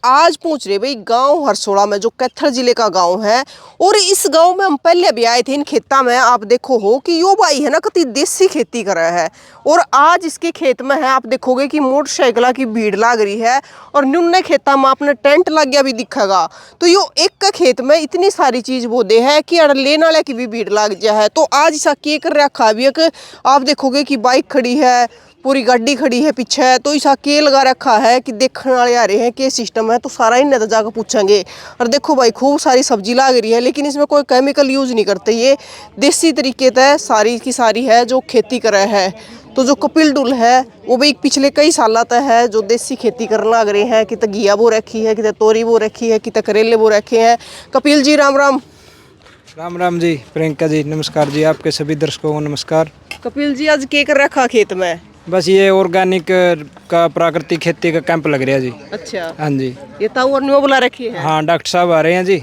आज पहुंच रहे भाई गांव हरसोड़ा में, जो कैथल जिले का गांव है। और इस गांव में हम पहले भी आए थे इन खेता में। आप देखो हो कि यो भाई है ना कति देसी खेती कर रहा है। और आज इसके खेत में है, आप देखोगे कि मोटरसाइकिल की भीड़ लाग रही है। और न्यूने खेता में आपने टेंट लग गया भी दिखेगा। तो यो एक का खेत में इतनी सारी चीज बोदे है कि लेने वाले की भी भीड़ लाग जा है। तो आज ऐसा के कर रखा भी एक, आप देखोगे कि बाइक खड़ी है, पूरी गाड़ी खड़ी है पीछे। तो ऐसा के लगा रखा है कि देखने वाले आ रहे हैं कि सिस्टम है। तो सारा ही नजर जाकर पूछेंगे। और देखो भाई खूब सारी सब्जी लाग रही है, लेकिन इसमें कोई केमिकल यूज नहीं करते। ये देसी तरीके से सारी की सारी है जो खेती कर रहे हैं। तो जो कपिल डुल है वो भी पिछले कई साल तक है जो देसी खेती करने लग रहे हैं। कि घिया बो रखी है, कि तोरी बो रखी है, कि करेले बो रखे हैं। कपिल जी राम राम। राम राम जी। प्रियंका जी नमस्कार जी। आपके सभी दर्शकों को नमस्कार। कपिल जी आज के कर रखा खेत में? बस ये ऑर्गेनिक का प्राकृतिक खेती का कैंप लग रहा है जी। अच्छा। हाँ जी। ये ताऊ और न्यू बुला रखी है? हाँ डॉक्टर साहब आ रहे हैं जी।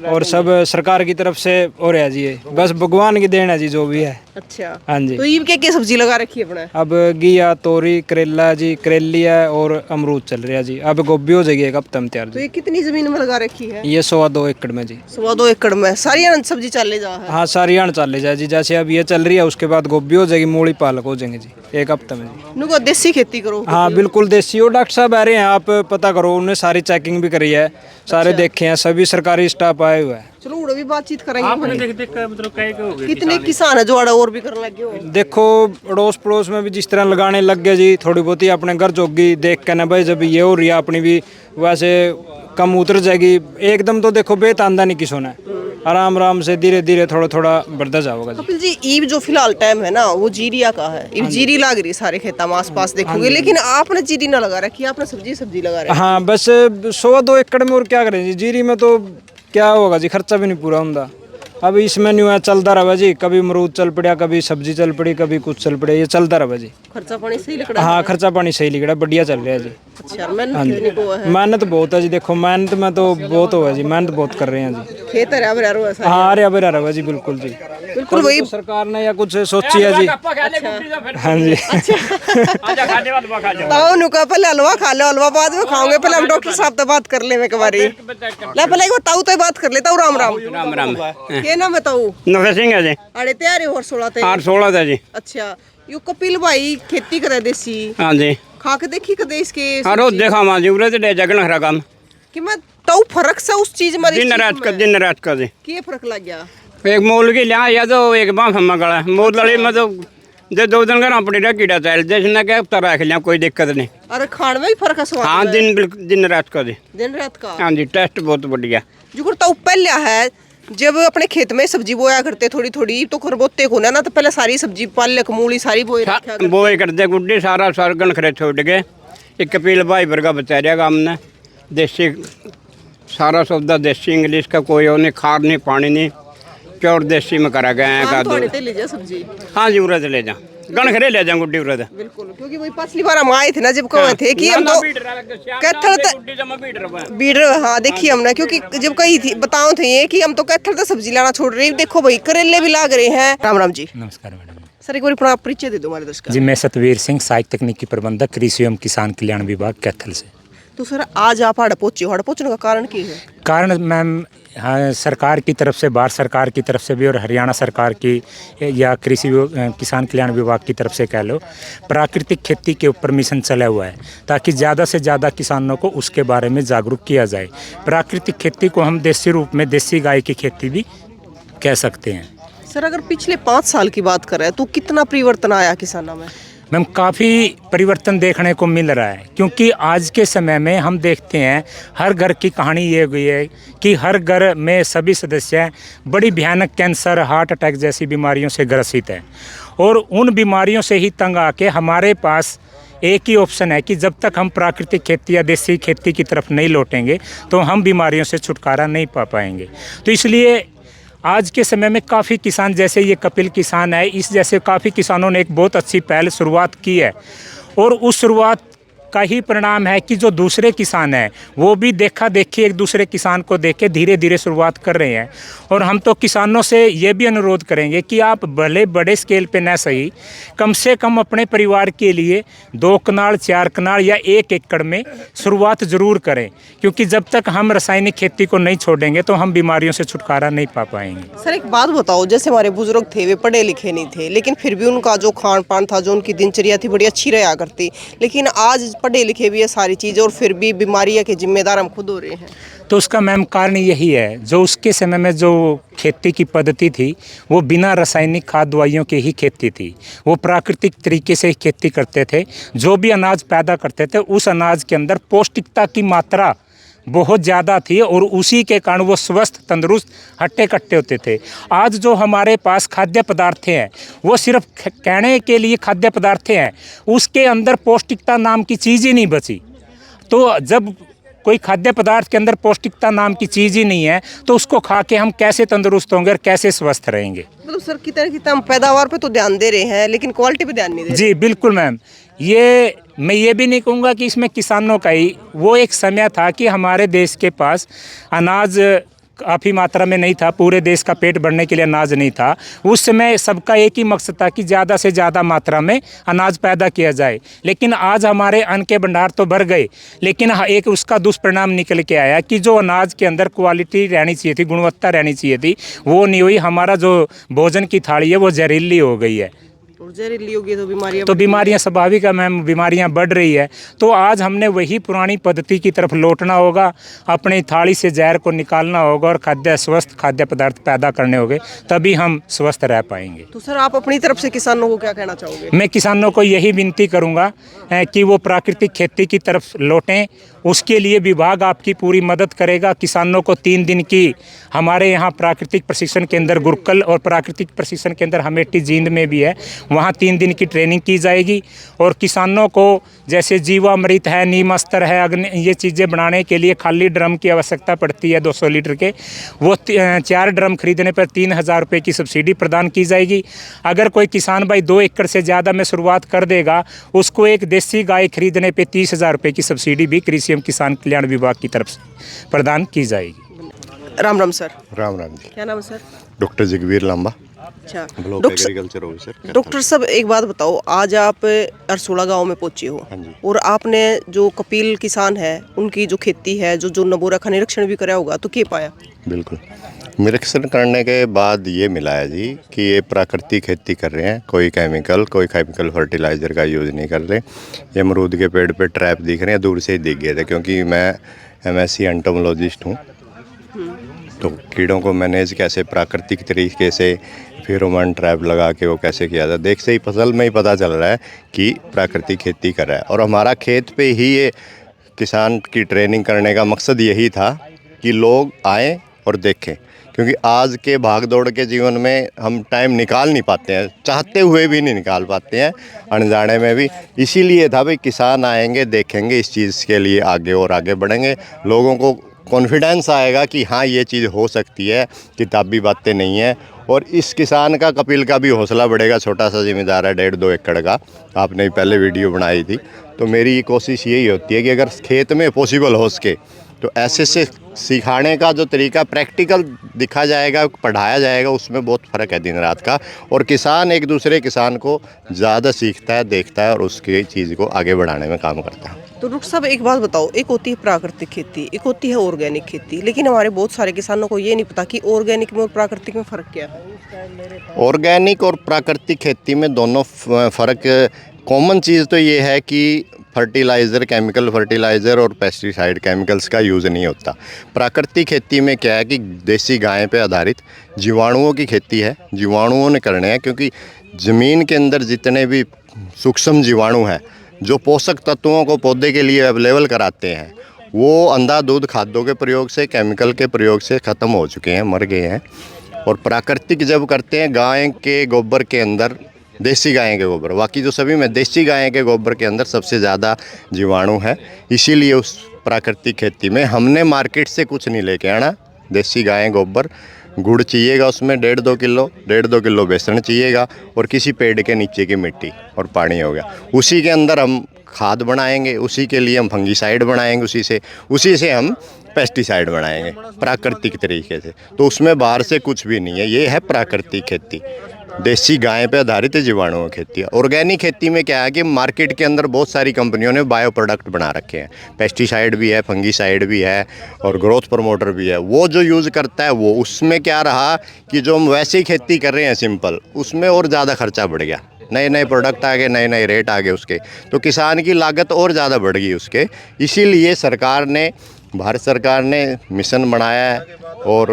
और सब सरकार की तरफ से हो रहा है जी। ये बस भगवान की देन है जी जो भी है। अच्छा। हाँ जी। तो ये क्या सब्जी लगा रखी है अपने? अब घिया, तोरी, करेला जी, करेली है और अमरूद चल रहा है जी। अब गोभी हो जाएगी एक हफ्ते में तैयार तो जी। ये कितनी जमीन में लगा रखी है? ये 2.25 एकड़ में जी। 2.25 एकड़ में सारी अनंत सब्जी चल जा है? हाँ सारी आन चल जाए जी। जैसे अब ये चल रही है उसके बाद गोभी हो जाएगी, मूली पालक हो जाएंगे जी एक हफ्ते में जी। नुको देसी खेती करो? हाँ बिल्कुल देसी। और डॉक्टर साहब आ रहे हैं, आप पता करो। उन्होंने सारी चेकिंग भी करी है, सारे देखे हैं, सभी सरकारी स्टाफ आए हुए हैं। चलो उड़ो भी बातचीत करेंगे। आपने देख मतलब कितने किसान है जो आड़ा और भी करने लगे हो? देखो अड़ोस पड़ोस में भी जिस तरह लगाने लग गए जी। थोड़ी बहुत ही अपने घर जोगी देख के ना भाई, जब ये हो रही है अपनी भी वैसे कम उतर जाएगी एकदम। तो देखो बेतांदा नहीं किसों ने, आराम आराम से धीरे धीरे थोड़ा थोड़ा बढ़ता जाओगा जी। कपिल जी ईब जो फिलहाल टाइम है ना वो जीरिया का है। ईब जीरी लग रही है सारे खेता में आस पास देखोगे। लेकिन आपने जीरी ना लगा रखी, आपने सब्जी लगा रखी। हाँ बस 2.25 एकड़ में और क्या करें जी। जीरी में तो क्या होगा जी, खर्चा भी नहीं पूरा होता। अब इसमें न्यू है चलता रहा जी। कभी अमरूद चल पड़ा, कभी सब्जी चल पड़ी, कभी कुछ चल पड़ा, ये चलता रहा जी। खर्चा पानी सही लग रहा है? हाँ खर्चा पानी सही लिख रहा है, बढ़िया चल रहा है जी। अच्छा। मेहनत बहुत है जी। देखो मेहनत में तो बहुत हुआ जी, मेहनत बहुत कर रहे हैं जी। खेत है हाँ अरे अबे रहा जी बिल्कुल जी। बिल्कुल वही सरकार ने या कुछ सोची है जी। हाँ जी। ताऊ नुका पहले हलवा खा लो, हलवा बाद में खाओगे। पहले हम डॉक्टर साहब से बात कर ले एक बारी। ले पहले एक बार ताऊ तो बात कर लेता हूँ। राम राम। राम राम। के नाम है ताऊ? नफे सिंह है जी। अरे तैयारी और 16 थे? 8-16 था जी। अच्छा। यू कपिल भाई खेती करे देसी, हाँ जी। खा के देखी कदे इसके? हाँ रोज देखा माँ जी उरे ले जगन खरा काम कि मैं ताऊ फर्क से उस चीज में दिन रात का जी। के फर्क लग गया? एक मोल की लिया या तो एक बाँस हम गला मोल लड़ी में तो जो 2 दिन का अपनी कीड़ा चल जैसे क्या तरह रख लिया, कोई दिक्कत नहीं। अरे खाने में भी फर्क है स्वाद हाँ में? दिन रात का जी। दिन रात का? हाँ जी टेस्ट बहुत बढ़िया। जो ताऊ पहले है जब अपने खेत में सब्जी बोया करते थोड़ी थोड़ी तो खरबोते को ना तो पहले सारी सब्जी पालक मूली सारी बोए रखा करते। बोए करते गुड्डी सारा सरगन खरे छोड़ गए। एक कपिल भाई वर्गा बचा रहा काम ने देसी सारा सौदा देसी, इंग्लिश का कोई और नहीं, खाद नहीं पानी नहीं, प्योर देसी में करा गया है। ले जा सब्जी? हाँ जी उरे ले जा गण खरे ले जा गुड्डी उरे। बिल्कुल क्योंकि वही पिछली बार हम आए थे ना जब कहे थे कि हम तो कैथल बीड़। हाँ देखिए हमने क्योंकि जब कही थी बताओ थे ये कि हम तो कैथल तो सब्जी लाना छोड़ रहे। देखो भाई करेले भी लाग रहे हैं। राम राम जी। नमस्कार मैडम। सर एक बार अपना परिचय दे दो हमारे दर्शकों। जी मैं सतवीर सिंह, सहायक तकनीकी प्रबंधक कृषि एवं किसान कल्याण विभाग कैथल से। तो सर आज आप हाड़ पहुँचने का कारण क्या है? कारण मैम हाँ, सरकार की तरफ से, भारत सरकार की तरफ से भी और हरियाणा सरकार की या कृषि किसान कल्याण विभाग की तरफ से कह लो, प्राकृतिक खेती के ऊपर मिशन चला हुआ है ताकि ज़्यादा से ज़्यादा किसानों को उसके बारे में जागरूक किया जाए। प्राकृतिक खेती को हम देसी रूप में देसी गाय की खेती भी कह सकते हैं। सर अगर पिछले 5 साल की बात करें तो कितना परिवर्तन आया किसानों में? मैम काफ़ी परिवर्तन देखने को मिल रहा है क्योंकि आज के समय में हम देखते हैं हर घर की कहानी ये हुई है कि हर घर में सभी सदस्य बड़ी भयानक कैंसर, हार्ट अटैक जैसी बीमारियों से ग्रसित हैं। और उन बीमारियों से ही तंग आके हमारे पास एक ही ऑप्शन है कि जब तक हम प्राकृतिक खेती या देसी खेती की तरफ नहीं लौटेंगे तो हम बीमारियों से छुटकारा नहीं पा पाएंगे। तो इसलिए आज के समय में काफ़ी किसान, जैसे ये कपिल किसान है, इस जैसे काफ़ी किसानों ने एक बहुत अच्छी पहल शुरुआत की है। और उस शुरुआत का ही परिणाम है कि जो दूसरे किसान हैं वो भी देखा देखी एक दूसरे किसान को देख के धीरे धीरे शुरुआत कर रहे हैं। और हम तो किसानों से ये भी अनुरोध करेंगे कि आप भले बड़े स्केल पे न सही, कम से कम अपने परिवार के लिए 2 कनाल 4 कनाल या 1 एकड़ में शुरुआत ज़रूर करें, क्योंकि जब तक हम रासायनिक खेती को नहीं छोड़ेंगे तो हम बीमारियों से छुटकारा नहीं पा पाएंगे। सर एक बात बताओ, जैसे हमारे बुजुर्ग थे वे पढ़े लिखे नहीं थे, लेकिन फिर भी उनका जो खान पान था, जो उनकी दिनचर्या थी, बड़ी अच्छी रहा करती। लेकिन आज पढ़े लिखे भी है सारी चीज़ें, और फिर भी बीमारियाँ के जिम्मेदार हम खुद हो रहे हैं। तो उसका मैम कारण यही है, जो उसके समय में जो खेती की पद्धति थी वो बिना रासायनिक खाद दवाइयों की ही खेती थी। वो प्राकृतिक तरीके से ही खेती करते थे। जो भी अनाज पैदा करते थे उस अनाज के अंदर पौष्टिकता की मात्रा बहुत ज़्यादा थी, और उसी के कारण वो स्वस्थ तंदुरुस्त हट्टे कट्टे होते थे। आज जो हमारे पास खाद्य पदार्थ हैं वो सिर्फ कहने के लिए खाद्य पदार्थ हैं, उसके अंदर पौष्टिकता नाम की चीज़ ही नहीं बची। तो जब कोई खाद्य पदार्थ के अंदर पौष्टिकता नाम की चीज़ ही नहीं है तो उसको खा के हम कैसे तंदुरुस्त होंगे और कैसे स्वस्थ रहेंगे। मतलब सर कितना हम पैदावार पे तो ध्यान दे रहे हैं, लेकिन क्वालिटी पे ध्यान नहीं दे रहे। जी बिल्कुल मैम, ये मैं ये भी नहीं कहूँगा कि इसमें किसानों का ही, वो एक समय था कि हमारे देश के पास अनाज काफ़ी मात्रा में नहीं था, पूरे देश का पेट भरने के लिए अनाज नहीं था। उस समय सबका एक ही मकसद था कि ज़्यादा से ज़्यादा मात्रा में अनाज पैदा किया जाए। लेकिन आज हमारे अन्न के भंडार तो भर गए, लेकिन एक उसका दुष्परिणाम निकल के आया कि जो अनाज के अंदर क्वालिटी रहनी चाहिए थी, गुणवत्ता रहनी चाहिए थी, वो नहीं हुई। हमारा जो भोजन की थाली है वो जहरीली हो गई है। और जहरीली होगी तो बीमारियां स्वाभाविक है मैम, बीमारियां बढ़ रही है। तो आज हमने वही पुरानी पद्धति की तरफ लौटना होगा, अपनी थाली से जहर को निकालना होगा और स्वस्थ खाद्य पदार्थ पैदा करने होंगे, तभी हम स्वस्थ रह पाएंगे। तो सर आप अपनी तरफ से किसानों को क्या कहना चाहोगे? मैं किसानों को यही विनती करूंगा कि वो प्राकृतिक खेती की तरफ लौटें। उसके लिए विभाग आपकी पूरी मदद करेगा। किसानों को 3 दिन की हमारे यहाँ प्राकृतिक प्रशिक्षण केंद्र गुरकल और प्राकृतिक प्रशिक्षण केंद्र हमेटी जींद में भी है, वहाँ 3 दिन की ट्रेनिंग की जाएगी। और किसानों को जैसे जीवामृत है, नीम अस्तर है, अग्नि, ये चीज़ें बनाने के लिए खाली ड्रम की आवश्यकता पड़ती है 200 लीटर के, वो 4 ड्रम खरीदने पर 3000 रुपये की सब्सिडी प्रदान की जाएगी। अगर कोई किसान भाई 2 एकड़ से ज़्यादा में शुरुआत कर देगा, उसको एक देसी गाय खरीदने पर 30,000 रुपये की सब्सिडी भी कृषि एवं किसान कल्याण विभाग की तरफ से प्रदान की जाएगी। राम राम सर। राम राम जी। क्या नाम है सर? डॉक्टर जगवीर लांबा, अच्छा block doctor agriculture officer. Doctor साहब एक बात बताओ, आज आप अरसोड़ा गांव में पहुंचे हो, हाँ जी। और आपने जो कपिल किसान है उनकी जो खेती है, जो नबूरा का निरीक्षण भी कराया होगा, तो क्या पाया? बिल्कुल, निरीक्षण करने के बाद ये मिला है जी कि ये प्राकृतिक खेती कर रहे हैं, कोई केमिकल फर्टिलाइज़र का यूज़ नहीं कर रहे। ये अमरूद के पेड़ पे ट्रैप दिख रहे हैं, दूर से ही दिख गए थे, क्योंकि मैं MSc एंटोमोलॉजिस्ट हूँ। तो कीड़ों को मैनेज कैसे प्राकृतिक तरीके से फेरोमोन ट्रैप लगा के वो कैसे किया था, देख से ही फसल में ही पता चल रहा है कि प्राकृतिक खेती कर रहा है। और हमारा खेत पे ही ये किसान की ट्रेनिंग करने का मकसद यही था कि लोग आएँ और देखें, क्योंकि आज के भाग दौड़ के जीवन में हम टाइम निकाल नहीं पाते हैं, चाहते हुए भी नहीं निकाल पाते हैं, अनजाने में भी। इसीलिए था भाई किसान आएंगे, देखेंगे, इस चीज़ के लिए आगे और आगे बढ़ेंगे, लोगों को कॉन्फिडेंस आएगा कि हाँ ये चीज़ हो सकती है, किताबी बातें नहीं है। और इस किसान का, कपिल का भी हौसला बढ़ेगा। छोटा सा ज़मींदार है, 1.5-2 एकड़ का, आपने पहले वीडियो बनाई थी। तो मेरी कोशिश यही होती है कि अगर खेत में पॉसिबल हो सके तो ऐसे से सिखाने का जो तरीका प्रैक्टिकल दिखा जाएगा, पढ़ाया जाएगा, उसमें बहुत फ़र्क है दिन रात का। और किसान एक दूसरे किसान को ज़्यादा सीखता है, देखता है और उसकी चीज़ को आगे बढ़ाने में काम करता है। तो डॉक्टर साहब एक बात बताओ, एक होती है प्राकृतिक खेती, एक होती है ऑर्गेनिक खेती, लेकिन हमारे बहुत सारे किसानों को ये नहीं पता कि ऑर्गेनिक में और प्राकृतिक में फ़र्क क्या है। ऑर्गेनिक और प्राकृतिक खेती में दोनों फ़र्क, कॉमन चीज़ तो ये है कि फर्टिलाइज़र, केमिकल फर्टिलाइज़र और पेस्टिसाइड केमिकल्स का यूज़ नहीं होता। प्राकृतिक खेती में क्या है कि देसी गाय पे आधारित जीवाणुओं की खेती है, जीवाणुओं ने करने हैं, क्योंकि ज़मीन के अंदर जितने भी सूक्ष्म जीवाणु हैं जो पोषक तत्वों को पौधे के लिए अवेलेबल कराते हैं, वो अंधाधुंध खाद्यों के प्रयोग से, केमिकल के प्रयोग से ख़त्म हो चुके हैं, मर गए हैं। और प्राकृतिक जब करते हैं, गाय के गोबर के अंदर, देसी गाय के गोबर, बाकी जो सभी में देसी गाय के गोबर के अंदर सबसे ज़्यादा जीवाणु है। इसीलिए उस प्राकृतिक खेती में हमने मार्केट से कुछ नहीं लेके आना। देसी गाय गोबर, गुड़ चाहिएगा उसमें 1.5 किलो बेसन चाहिएगा, और किसी पेड़ के नीचे की मिट्टी और पानी हो गया। उसी के अंदर हम खाद बनाएंगे, उसी के लिए हम फंगीसाइड बनाएंगे, उसी से हम पेस्टिसाइड बनाएंगे प्राकृतिक तरीके से। तो उसमें बाहर से कुछ भी नहीं है, ये है प्राकृतिक खेती, देसी गाय पे आधारित जीवाणुओं की खेती है। ऑर्गेनिक खेती में क्या है कि मार्केट के अंदर बहुत सारी कंपनियों ने बायो प्रोडक्ट बना रखे हैं, पेस्टिसाइड भी है, फंगीसाइड भी है और ग्रोथ प्रमोटर भी है। वो जो यूज़ करता है वो, उसमें क्या रहा कि जो हम वैसे ही खेती कर रहे हैं सिंपल, उसमें और ज़्यादा खर्चा बढ़ गया, नए नए प्रोडक्ट आ गए, नए नए रेट आ गए उसके, तो किसान की लागत और ज़्यादा बढ़ गई उसके। इसीलिए भारत सरकार ने मिशन बनाया है और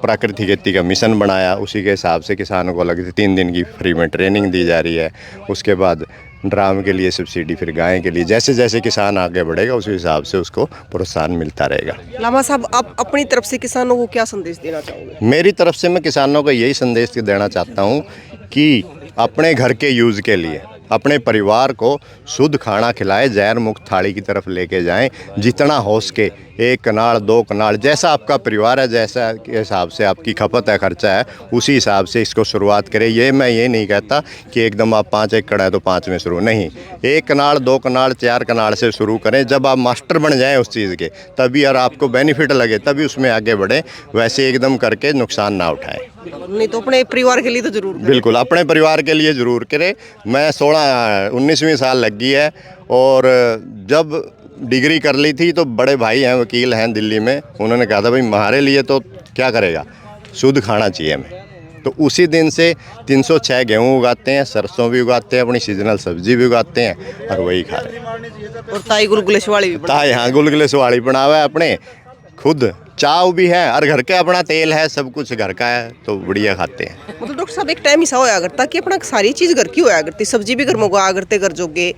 प्राकृतिक खेती का मिशन बनाया, उसी के हिसाब से किसानों को अलग से 3 दिन की फ्री में ट्रेनिंग दी जा रही है। उसके बाद ड्राम के लिए सब्सिडी, फिर गाय के लिए, जैसे जैसे किसान आगे बढ़ेगा उसी हिसाब से उसको प्रोत्साहन मिलता रहेगा। लामा साहब, आप अपनी तरफ से किसानों को क्या संदेश देना चाहोगे? मेरी तरफ से मैं किसानों को यही संदेश देना चाहता हूँ कि अपने घर के यूज़ के लिए अपने परिवार को शुद्ध खाना खिलाए, जहर मुक्त थाली की तरफ लेके जाएं। जितना हो सके 1 कनाल 2 कनाल, जैसा आपका परिवार है, जैसा के हिसाब से आपकी खपत है, खर्चा है, उसी हिसाब से इसको शुरुआत करें। मैं ये नहीं कहता कि एकदम आप 5 एकड़ है तो 5 में शुरू, नहीं, 1 कनाल 2 कनाल 4 कनाल से शुरू करें। जब आप मास्टर बन जाएं उस चीज़ के, तभी और आपको बेनिफिट लगे तभी उसमें आगे बढ़ें, वैसे एकदम करके नुकसान ना उठाएं। नहीं तो अपने परिवार के लिए तो जरूर करें। बिल्कुल, अपने परिवार के लिए ज़रूर करें। मैं 19वीं साल लग गई है और जब डिग्री कर ली थी तो बड़े भाई हैं, वकील हैं दिल्ली में, उन्होंने कहा था भाई हमारे लिए तो क्या करेगा, शुद्ध खाना चाहिए हमें। तो उसी दिन से 306 गेहूँ उगाते हैं, सरसों भी उगाते हैं, अपनी सीजनल सब्जी भी उगाते हैं और वही खा रहे हैं। और ताई गुलगुले सवाली भी ताई, हाँ, गुलगुले सवाली बना हुआ है अपने खुद, चाव भी है और घर के अपना तेल है, सब कुछ घर का है, तो बढ़िया खाते हैं। मतलब डॉक्टर साहब, एक टाइम ऐसा होया करता कि अपना सारी चीज़ घर की होया करती, सब्जी भी घर में उगा करते, घर जोगे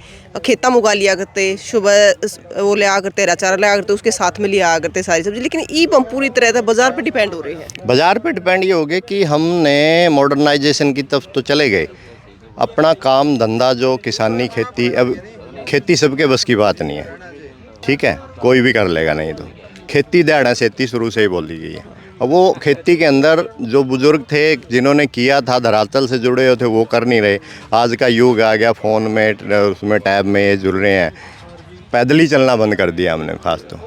खेता में उगा लिया करते, सुबह वो ले आ करते, चारा ले आ करते, उसके साथ में लिया करते सारी सब्जी। लेकिन ई हम पूरी तरह से बाजार पे डिपेंड हो रहे हैं। बाजार पे डिपेंड ये हो गए कि हमने मॉडर्नाइजेशन की तरफ तो चले गए, अपना काम धंधा जो किसानी खेती, अब खेती सबके बस की बात नहीं है, ठीक है, कोई भी कर लेगा, नहीं तो खेती दहाड़ा खेती शुरू से ही बोली गई है। अब वो खेती के अंदर जो बुजुर्ग थे जिन्होंने किया था, धरातल से जुड़े हुए थे, वो कर नहीं रहे। आज का युग आ गया, फ़ोन में, उसमें टैब में ये जुड़ रहे हैं, पैदल ही चलना बंद कर दिया हमने। खास तो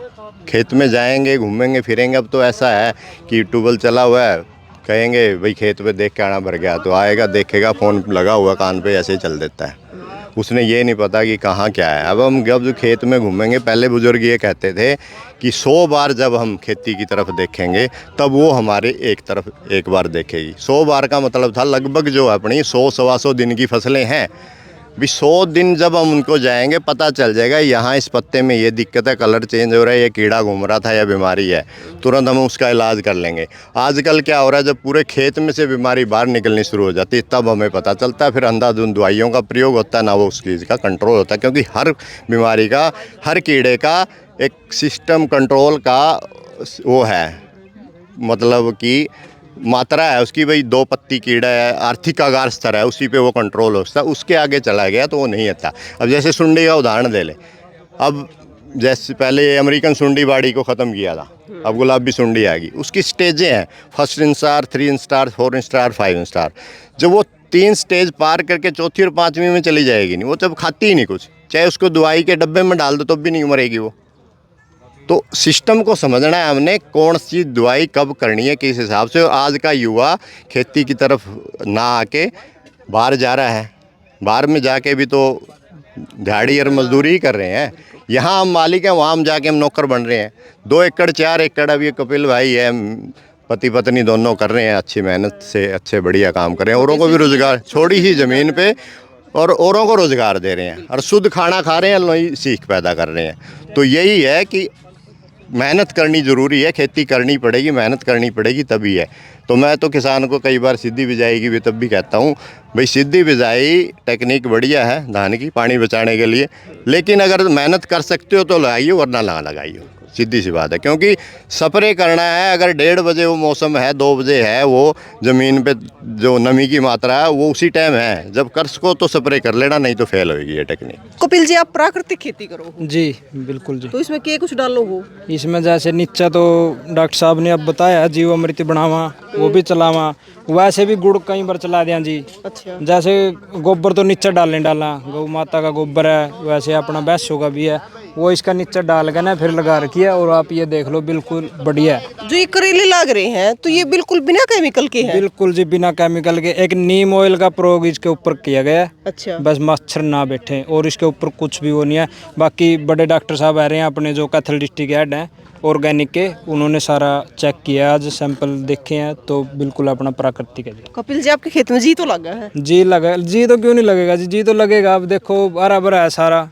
खेत में जाएंगे, घूमेंगे फिरेंगे। अब तो ऐसा है कि ट्यूबवेल चला हुआ है, कहेंगे भाई खेत पे देख के आना भर गया, तो आएगा, देखेगा, फ़ोन लगा हुआ कान पे, ऐसे ही चल देता है। उसने ये नहीं पता कि कहाँ क्या है। अब हम जब खेत में घूमेंगे, पहले बुजुर्ग ये कहते थे कि 100 बार जब हम खेती की तरफ देखेंगे तब वो हमारे एक तरफ एक बार देखेगी। 100 बार का मतलब था लगभग जो अपनी 100-125 दिन की फसलें हैं, भी 100 दिन जब हम उनको जाएंगे पता चल जाएगा यहाँ इस पत्ते में ये दिक्कत है, कलर चेंज हो रहा है, ये कीड़ा घूम रहा था या बीमारी है, तुरंत हम उसका इलाज कर लेंगे। आजकल क्या हो रहा है, जब पूरे खेत में से बीमारी बाहर निकलनी शुरू हो जाती है तब हमें पता चलता है, फिर अंधाधुंध दवाइयों का प्रयोग होता है, ना वो उस चीज़ का कंट्रोल होता है। क्योंकि हर बीमारी का, हर कीड़े का एक सिस्टम कंट्रोल का वो है, मतलब कि मात्रा है उसकी, भाई 2 पत्ती कीड़ा है, आर्थिक आगार स्तर है, उसी पे वो कंट्रोल होता है। उसके आगे चला गया तो वो नहीं आता। अब जैसे सुंडी का उदाहरण ले ले, अब जैसे पहले अमेरिकन सुंडी बाड़ी को ख़त्म किया था, अब गुलाबी सुंडी आ गई। उसकी स्टेजें हैं, 1 स्टार, 3 स्टार, 4 स्टार, 5 स्टार। जब वो 3 स्टेज पार करके 4थी और 5वीं में चली जाएगी नहीं, वो तब खाती ही नहीं कुछ, चाहे उसको दवाई के डब्बे में डाल दो तब भी नहीं मरेगी वो। तो सिस्टम को समझना है हमने, कौन सी दवाई कब करनी है, किस हिसाब से। और आज का युवा खेती की तरफ ना आके बाहर जा रहा है, बाहर में जाके भी तो दिहाड़ी और मजदूरी ही कर रहे हैं। यहाँ हम मालिक हैं, वहाँ हम जाके हम नौकर बन रहे हैं। 2 एकड़ 4 एकड़, अब ये कपिल भाई है, पति पत्नी दोनों कर रहे हैं, अच्छी मेहनत से अच्छे बढ़िया काम कर रहे हैं, औरों को भी रोज़गार, छोड़ी ही ज़मीन पे, और औरों को रोज़गार दे रहे हैं और शुद्ध खाना खा रहे हैं, नई सीख पैदा कर रहे हैं। तो यही है कि मेहनत करनी ज़रूरी है, खेती करनी पड़ेगी, मेहनत करनी पड़ेगी तभी है। तो मैं तो किसान को कई बार सीधी बिजाई की भी तब भी कहता हूँ, भाई सीधी बिजाई टेक्निक बढ़िया है धान की, पानी बचाने के लिए, लेकिन अगर मेहनत कर सकते हो तो लगाइए, वरना ना लगाइए। सीधी सी बात है, क्योंकि स्प्रे करना है। अगर 1:30 बजे वो मौसम है, 2 बजे है, वो ज़मीन पे जो नमी की मात्रा है वो उसी टाइम है। जब कर सको तो स्प्रे कर लेना, नहीं तो फेल होगी ये टेक्निक। कपिल जी, आप प्राकृतिक खेती करो जी बिल्कुल जी। तो इसमें क्या कुछ डालो हो? इसमें जैसे नीचा तो डॉक्टर साहब ने अब बताया जीवामृत बनावा, वो भी चलावा। वैसे भी गुड़ कई बार चला दिया जी। अच्छा। जैसे गोबर तो नीचे डाला, गौ माता का गोबर है, वैसे अपना भैंसों का भी है, वो इसका नीचे डाल के ना फिर लगा रखी है। और आप ये देख लो, बिल्कुल बढ़िया है। जो ये करेले लग रहे हैं तो ये बिल्कुल बिना केमिकल के हैं? बिल्कुल जी, बिना केमिकल के। एक नीम ऑयल का प्रयोग इसके ऊपर किया गया है। अच्छा। बस मच्छर ना बैठे, और इसके ऊपर कुछ भी वो नहीं है। बाकी बड़े डॉक्टर साहब आ रहे हैं अपने, जो कैथल डिस्ट्रिक्ट हेड हैं ऑर्गेनिक के, उन्होंने सारा चेक किया, आज सैंपल देखे हैं, तो बिल्कुल अपना प्राकृतिक है जी। कपिल जी, आपके खेत में जी तो लगा है? जी लगा, जी तो क्यों नहीं लगेगा जी, जी तो लगेगा। अब देखो हरा भरा है सारा।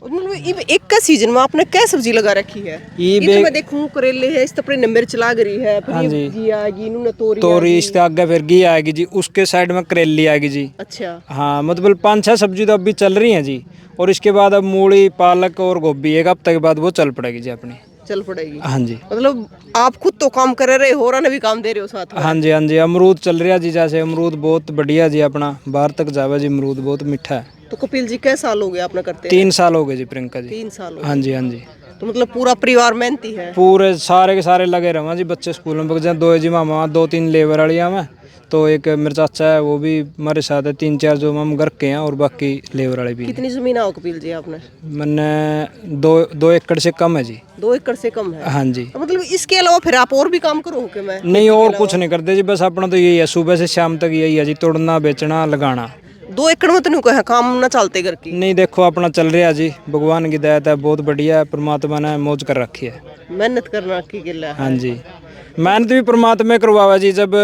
मतलब एक का सीजन में आपने क्या सब्जी लगा रखी है? ये तो मैं देखूं करेले है, इस तरह नंबर चला गई है, फिर हाँ ये जी। घी आएगी, इन्होंने तोरी तोरी, आएगी। इसके आगे फिर घी आएगी जी, उसके साइड में करेली आएगी जी। अच्छा। हाँ, मतलब 5-6 सब्जी तो अभी चल रही हैं जी। और इसके बाद अब मूली, पालक और गोभी 1 हफ्ते के बाद वो चल पड़ेगी जी अपनी। चल पड़ेगी। हाँ जी। मतलब आप खुद तो काम कर रहे हो और भी काम दे रहे हो साथ में। हाँ जी, हाँ जी। अमरूद चल रहा जी, जैसे अमरूद बहुत बढ़िया जी, अपना बाहर तक जावे जी, अमरूद बहुत मीठा है। तो कपिल जी, कैसा साल हो गया आपने करते? 3 साल हो गए जी प्रियंका जी। 3 साल हो हाँ जी, हाँ जी। तो मतलब पूरा परिवार मेहनती है? पूरे सारे के सारे लगे रहे जी। बच्चे स्कूल में पहुंचे, 2 जी मामा, 2-3 लेबर वालियाँ में, तो एक मेरा चाचा है वो भी हमारे साथ है। 3-4 जो हम घर के हैं, और बाकी लेबर वाले भी हैं। कितनी जमीन आओ कपिल जी आपने? मैंने 2 एकड़ से कम है जी। 2 एकड़ से कम है? हाँ जी। तो मतलब इसके अलावा फिर आप और भी काम करो हो? मैं नहीं, और कुछ नहीं करते जी, बस अपना तो यही है, सुबह से शाम तक यही है जी, तोड़ना, बेचना, लगाना। 2 एकड़ में तो नहीं कहा काम ना चलते घर की? नहीं, देखो अपना चल रहा जी, भगवान की दया है, बहुत बढ़िया है, परमात्मा ने मौज कर रखी है। मेहनत करना की गिला है। हाँ जी, मेहनत भी परमात्मा करवावा जी। जब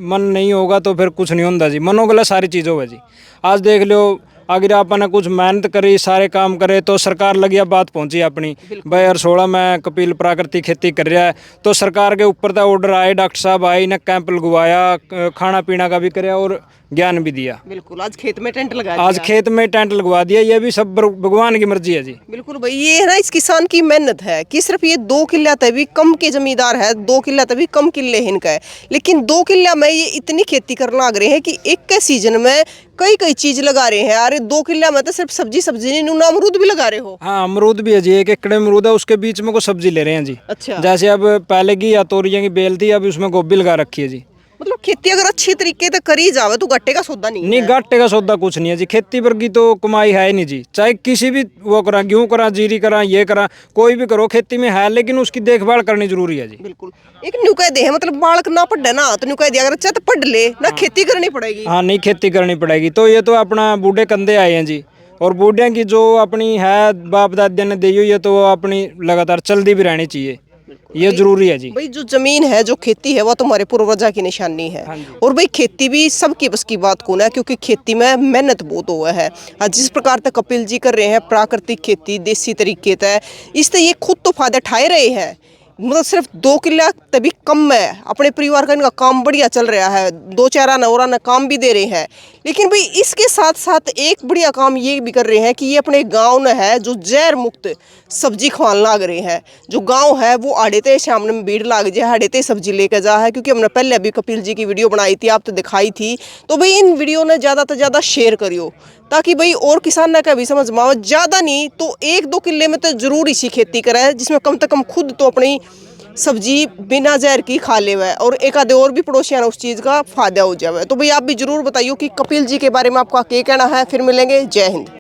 मन नहीं होगा तो फिर कुछ नहीं होता जी, मनो गला सारी चीज़ होगा जी। आज देख लो, अगर आपने कुछ मेहनत करी, सारे काम करे, तो सरकार लगी अब बात पहुंची अपनी भाई 16 में कपिल प्राकृतिक खेती कर रहा है, तो सरकार के ऊपर तो ऑर्डर आए, डॉक्टर साहब आए, इन्हें कैंप लगवाया, खाना पीना का भी कराया और ज्ञान भी दिया। बिल्कुल, आज खेत में टेंट लगा आज खेत में टेंट लगवा दिया। ये भी सब भगवान की मर्जी है जी। बिल्कुल भाई, ये है ना इस किसान की मेहनत है कि सिर्फ ये 2 किल्ला तभी कम के जमींदार है, 2 किल्ला तभी कम किले इनका है, लेकिन 2 किल्ला में ये इतनी खेती करना लग रहे हैं कि एक के सीजन में कई कई चीज लगा रहे हैं। अरे 2 किल्ला में तो सिर्फ सब्जी नहीं, नूना अमरूद भी लगा रहे हो? हाँ, अमरूद भी है जी, 1 एकड़ अमरूद है, उसके बीच में को सब्जी ले रहे हैं जी। अच्छा। जैसे अब पहले की या तोरियां की बेल थी, अब उसमें गोभी लगा रखी है जी। मतलब खेती अगर अच्छी तरीके से करी जावे तो घाटे का सौदा नहीं नहीं, है। घाटे का सौदा कुछ नहीं है जी। खेती पर की तो कमाई है नहीं जी, चाहे किसी भी वो करा, गेहूं करा, जीरी करा, ये करा, कोई भी करो, खेती में है, लेकिन उसकी देखभाल करनी जरूरी है जी। बिल्कुल। एक न्यू कह दे है, मतलब बालक ना पढ़े ना तो न्यू कह दिया, अगर अच्छा तो पढ़ ले ना, खेती करनी पड़ेगी। हाँ, नहीं खेती करनी पड़ेगी। तो ये तो अपना बूढ़े कंधे आए हैं जी, और बूढ़िया की जो अपनी है बाप दादा ने दी हुई है, तो वो अपनी लगातार चलती भी रहनी चाहिए, ये जरूरी है जी। भाई जो जमीन है, जो खेती है, वो तुम्हारे पूर्वजा की निशानी है। और भाई खेती भी सबकी बस की बात कौन है, क्योंकि खेती में मेहनत बहुत हुआ है। जिस प्रकार तक कपिल जी कर रहे हैं प्राकृतिक खेती, देसी तरीके से, इससे ये खुद तो फायदा उठाए रहे हैं। मतलब सिर्फ 2 किल्ला तभी कम में अपने परिवार का इनका काम बढ़िया चल रहा है, 2-4 आना और आना काम भी दे रहे हैं। लेकिन भाई इसके साथ साथ एक बढ़िया काम ये भी कर रहे हैं कि ये अपने गांव में है जो जहर मुक्त सब्जी खवाने लाग रहे हैं। जो गांव है वो आड़ेते सामने में भीड़ लाग जाए, आड़ेते सब्जी लेकर जा है, क्योंकि हमने पहले अभी कपिल जी की वीडियो बनाई थी, आप तो दिखाई थी। तो भाई इन वीडियो ने ज़्यादा से ज़्यादा शेयर करियो, ताकि भाई और किसान का भी समझ में आवे। ज़्यादा नहीं तो 1-2 किल्ले में तो जरूर इसी खेती करे, जिसमें कम से कम खुद तो अपनी सब्जी बिना जहर की खा ले हुआ है, और एक आधे और भी पड़ोसियां उस चीज़ का फायदा हो जाए। तो भाई आप भी जरूर बताइए कि कपिल जी के बारे में आपका क्या कहना है। फिर मिलेंगे, जय हिंद।